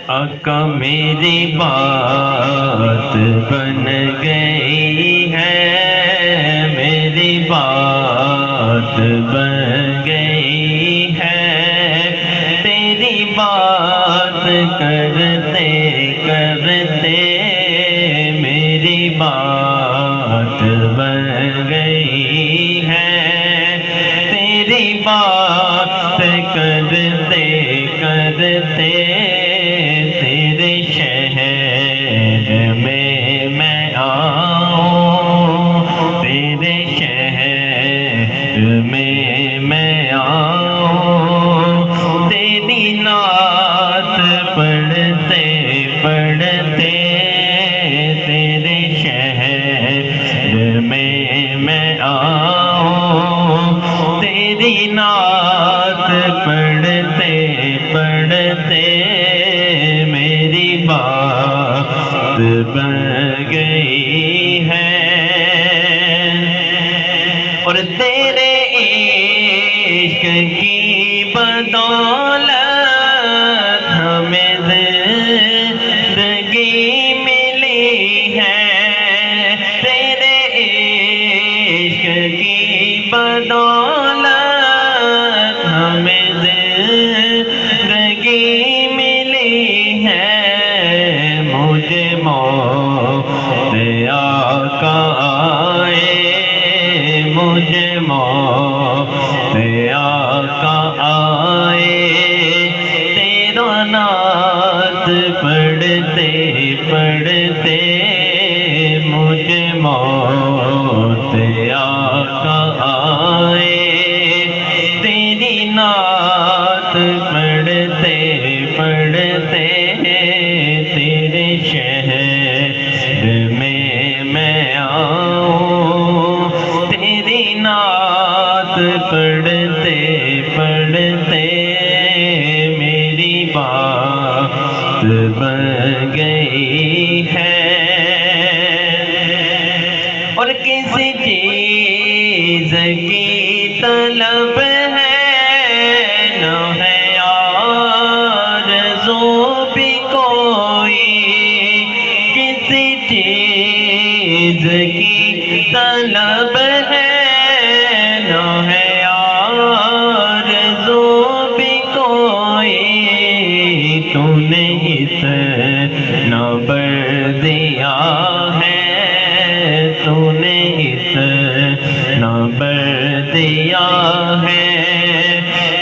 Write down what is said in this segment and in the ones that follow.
آقا میری بات بن گئی ہے، میری بات بن گئی ہے، تیری بات کرتے کرتے میری بات بن گئی ہے، تیری بات کرتے کرتے تیرے شہر میں آؤں، تیرے شہر میں آؤں، تیری نعت پڑھتے پڑھتے تیرے شہر میں آؤں، تیری نعت پڑھتے پڑھتے میری بات بن گئی ہے، اور تیرے عشق کی بدولت ہمیں زندگی ملی ہے، تیرے عشق کی بدولت ہمیں زندگی ملی ہے، مجھے موت آقا آئے، مجھے موت آقا آئے، تیرا نعت پڑھتے پڑھتے مجھے موت آقا آئے، تیری نعت پڑھتے پڑھتے تیرے شہر میں آؤں، تیری نعت پڑھتے پڑھتے میری بات بن گئی ہے، اور کسی چیز کی طلب ہے نہ ہے آرزو بھی کوئی، کسی چیز کی طلب ہے نہ ہے آرزو بھی کوئی، تو نے اتنا بڑھ دیا ہے، تو نے اتنا بڑھ دیا ہے،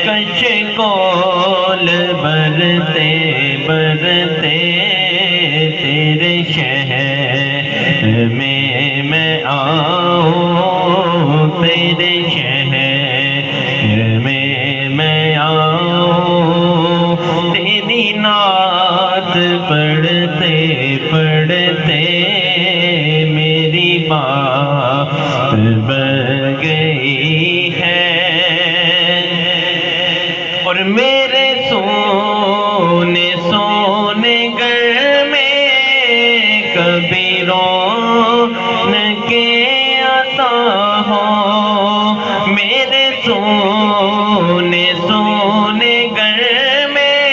کش کول برتے برتے تیرے شہر میں آؤں، تیرے شہر میں آؤں، تیری نعت پڑھتے پڑھتے میری بات بن گئی ہے، اور میرے سونے سونے گھر میں کبھی رونقیں عطا ہو، میرے سونے سونے گھر میں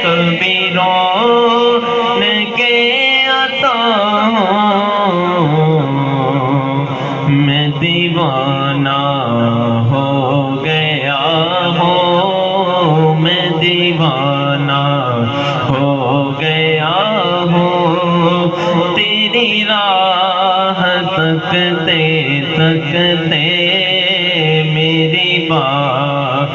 کبھی رونقیں عطا ہو، میں دیوانہ ہو گیا ہوں، میں دیوانہ ہو گیا ہوں، تیری راہ تکتے تکتے میری بات